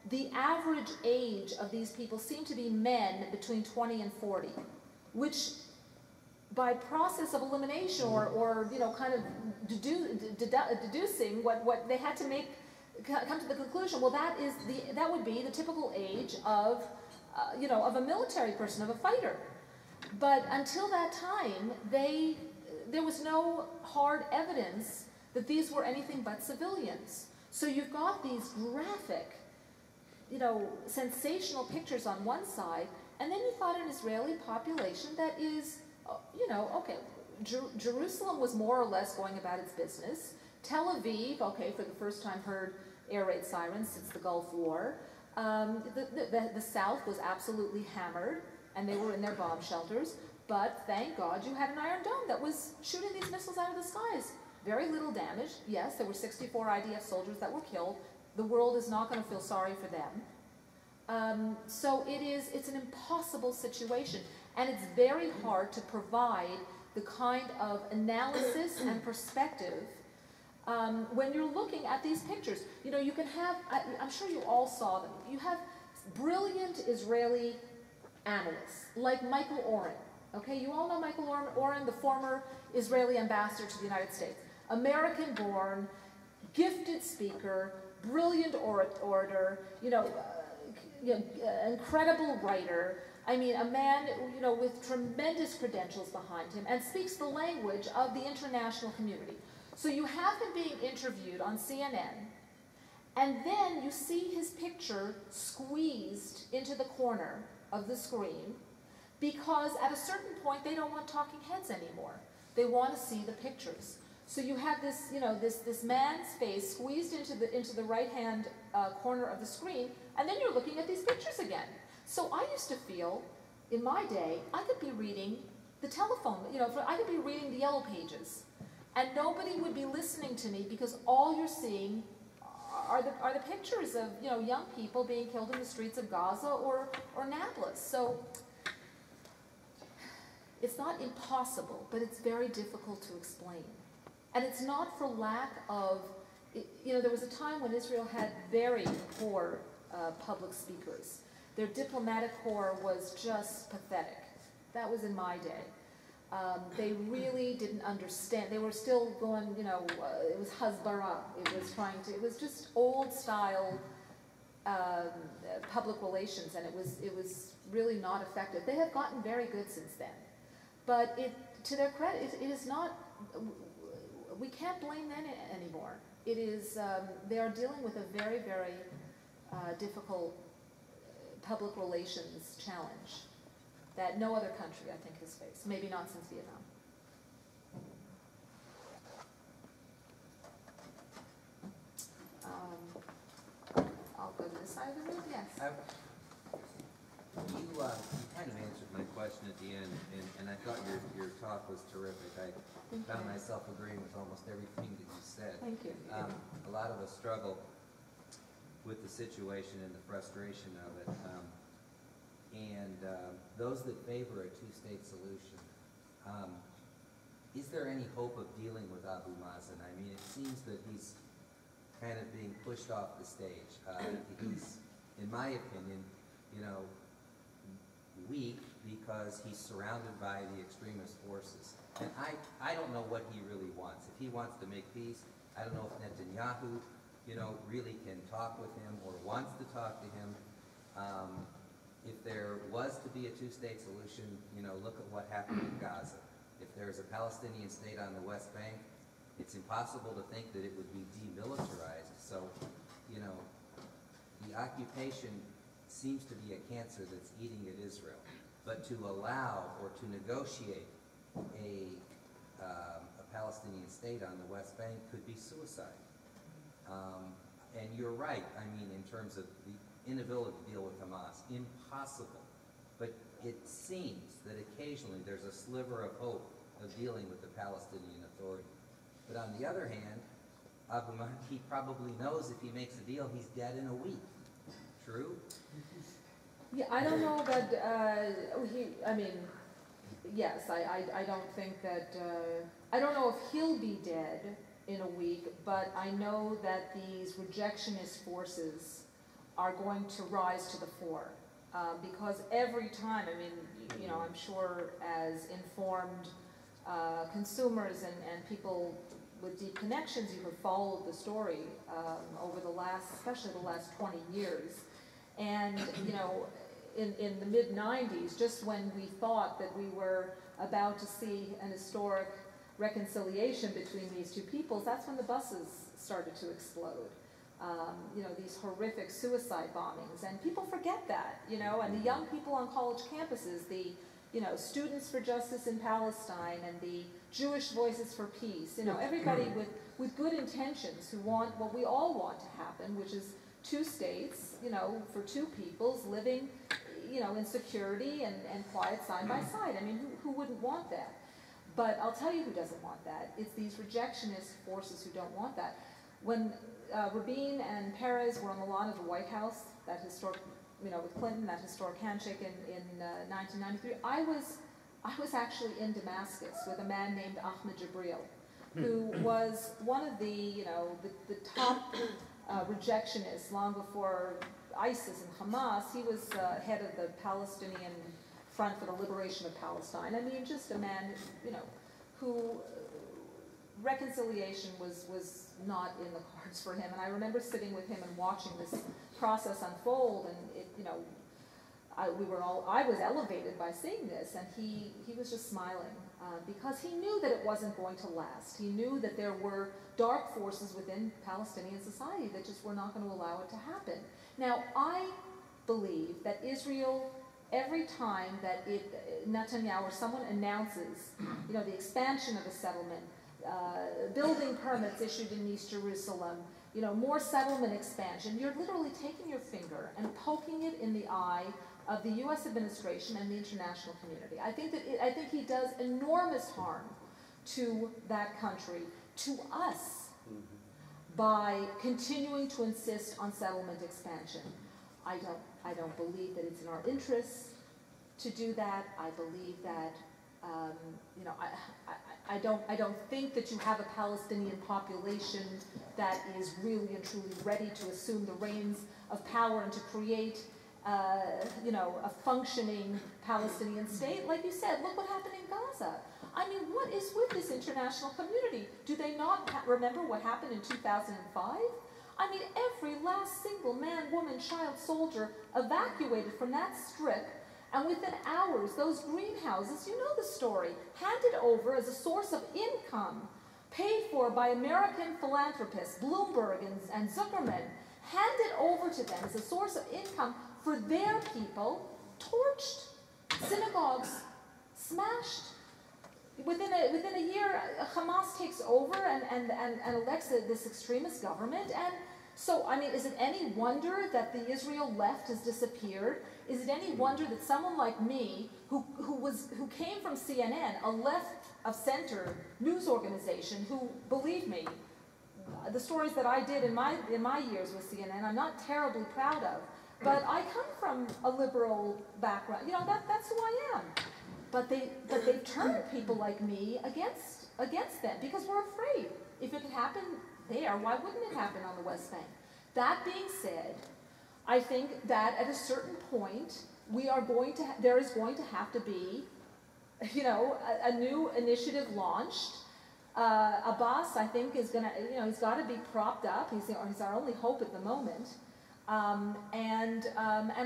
the average age of these people seemed to be men between 20 and 40, which by process of elimination or you know, kind of deducing what they had to come to the conclusion, well, that would be the typical age of you know, of a military person, of a fighter. But until that time, there was no hard evidence that these were anything but civilians. So you've got these graphic, you know, sensational pictures on one side, and then you've got an Israeli population that is, you know, okay, Jerusalem was more or less going about its business. Tel Aviv, okay, for the first time heard air raid sirens since the Gulf War. The South was absolutely hammered, and they were in their bomb shelters. But thank God you had an Iron Dome that was shooting these missiles out of the skies. Very little damage. Yes, there were 64 IDF soldiers that were killed. The world is not going to feel sorry for them. So it's an impossible situation, and it's very hard to provide the kind of analysis and perspective when you're looking at these pictures. You know, you can have, I'm sure you all saw them, you have brilliant Israeli analysts like Michael Oren. Okay, you all know Michael Oren, the former Israeli ambassador to the United States. American-born, gifted speaker, brilliant orator, you know, incredible writer. I mean, a man, you know, with tremendous credentials behind him, and speaks the language of the international community. So you have him being interviewed on CNN, and then you see his picture squeezed into the corner of the screen because at a certain point they don't want talking heads anymore. They want to see the pictures. So you have this, you know, this man's face squeezed into the right-hand corner of the screen, and then you're looking at these pictures again. So I used to feel, in my day, I could be reading the telephone, you know, I could be reading the Yellow Pages, and nobody would be listening to me because all you're seeing are the pictures of, you know, young people being killed in the streets of Gaza or Nablus. So it's not impossible, but it's very difficult to explain. And it's not for lack of, you know, there was a time when Israel had very poor public speakers. Their diplomatic corps was just pathetic. That was in my day. They really didn't understand. They were still going, you know, it was Hasbara. It was just old style public relations, and it was really not effective. They have gotten very good since then. But to their credit, it is not, we can't blame them anymore. It is, they are dealing with a very, very difficult public relations challenge that no other country, I think, has faced. Maybe not since Vietnam. I'll go to this side of the room. Yes. You kind of answered my question at the end, and I thought your talk was terrific. I found myself agreeing with almost everything that you said. Thank you. A lot of us struggle with the situation and the frustration of it. And those that favor a two-state solution, is there any hope of dealing with Abu Mazen? I mean, it seems that he's kind of being pushed off the stage. He's, in my opinion, you know, weak because he's surrounded by the extremist forces. And I don't know what he really wants. If he wants to make peace, I don't know if Netanyahu, you know, really can talk with him or wants to talk to him. If there was to be a two-state solution, you know, look at what happened in Gaza. If there's a Palestinian state on the West Bank, it's impossible to think that it would be demilitarized. So, you know, the occupation seems to be a cancer that's eating at Israel. But to allow or to negotiate a Palestinian state on the West Bank could be suicide. And you're right, I mean, in terms of the inability to deal with Hamas. Impossible. But it seems that occasionally there's a sliver of hope of dealing with the Palestinian Authority. But on the other hand, Abu Mazen, he probably knows if he makes a deal, he's dead in a week. True? Yeah, I don't know that, I mean, yes, I don't think that, I don't know if he'll be dead in a week, but I know that these rejectionist forces are going to rise to the fore. Because every time, I mean, you know, I'm sure as informed consumers and people with deep connections, you have followed the story over the last, especially the last 20 years. And, you know, in the mid-90s, just when we thought that we were about to see an historic reconciliation between these two peoples, that's when the buses started to explode. You know, these horrific suicide bombings, and people forget that, you know, and the young people on college campuses, the, you know, Students for Justice in Palestine and the Jewish Voices for Peace, you know, everybody with good intentions who want what we all want to happen, which is two states, you know, for two peoples living, you know, in security and quiet side by side. I mean, who wouldn't want that? But I'll tell you who doesn't want that. It's these rejectionist forces who don't want that. When Rabin and Peres were on the lawn of the White House, that historic, you know, with Clinton, that historic handshake in 1993, I was actually in Damascus with a man named Ahmed Jibril, who was one of the, you know, the top rejectionists long before ISIS and Hamas. He was head of the Palestinian Front for the Liberation of Palestine. I mean, just a man, you know, who reconciliation was not in the cards for him. And I remember sitting with him and watching this process unfold, and it, you know, I was elevated by seeing this, and he was just smiling. because he knew that it wasn't going to last. He knew that there were dark forces within Palestinian society that just were not going to allow it to happen. Now, I believe that Israel, every time that Netanyahu or someone announces, the expansion of a settlement, building permits issued in East Jerusalem, more settlement expansion, you're literally taking your finger and poking it in the eye of the U.S. administration and the international community. I think he does enormous harm to that country, to us, by continuing to insist on settlement expansion. I don't believe that it's in our interests to do that. I believe that I don't think that you have a Palestinian population that is really and truly ready to assume the reins of power and to create a functioning Palestinian state. Like you said, look what happened in Gaza. I mean, what is with this international community? Do they not remember what happened in 2005? I mean, every last single man, woman, child, soldier evacuated from that strip, and within hours, those greenhouses, you know the story, handed over as a source of income, paid for by American philanthropists, Bloomberg and Zuckerman, handed over to them as a source of income for their people, torched, synagogues smashed. Within a year, Hamas takes over and elects this extremist government. And so, I mean, is it any wonder that the Israel left has disappeared? Is it any wonder that someone like me, who came from CNN, a left-of-center news organization, who, believe me, the stories that I did in my years with CNN, I'm not terribly proud of, but I come from a liberal background. That's who I am. But they've turned people like me against them because we're afraid. If it could happen there, why wouldn't it happen on the West Bank? That being said, I think that at a certain point there is going to have to be, a new initiative launched. Abbas, I think, is gonna, he's got to be propped up. He's our only hope at the moment. And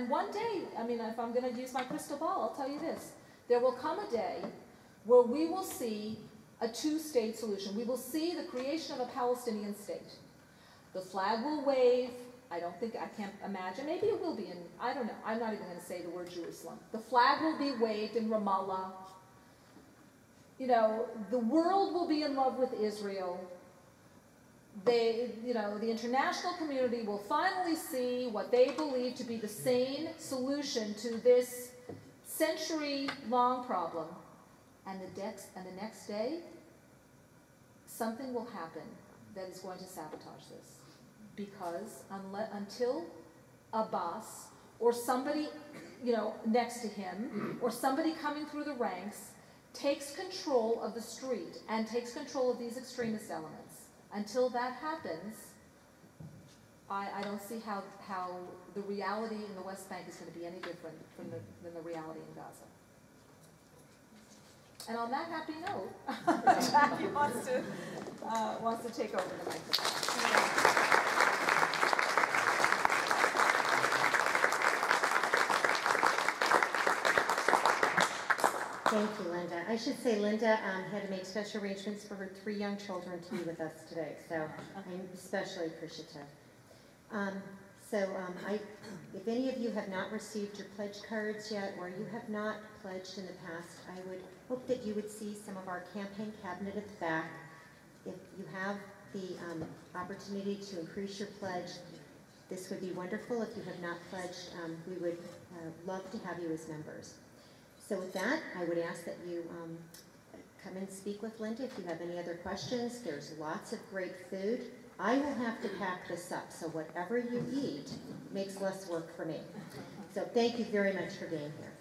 one day, I mean, if I'm going to use my crystal ball, I'll tell you this. There will come a day where we will see a two-state solution. We will see the creation of a Palestinian state. The flag will wave. I can't imagine. Maybe it will be in, I don't know. I'm not even going to say the word Jerusalem. The flag will be waved in Ramallah. The world will be in love with Israel. The international community will finally see what they believe to be the sane solution to this century-long problem, and the next day, something will happen that is going to sabotage this, because until Abbas or somebody, next to him, or somebody coming through the ranks takes control of the street and takes control of these extremist elements, until that happens, I don't see how the reality in the West Bank is going to be any different than the reality in Gaza. And on that happy note, Jackie wants to take over the microphone. Thank you, Linda. I should say Linda had to make special arrangements for her 3 young children to be with us today, so I'm especially appreciative. If any of you have not received your pledge cards yet, or you have not pledged in the past, I would hope that you would see some of our campaign cabinet at the back. If you have the opportunity to increase your pledge, this would be wonderful. If you have not pledged, we would love to have you as members. So with that, I would ask that you come and speak with Linda if you have any other questions. There's lots of great food. I will have to pack this up, so whatever you eat makes less work for me. So thank you very much for being here.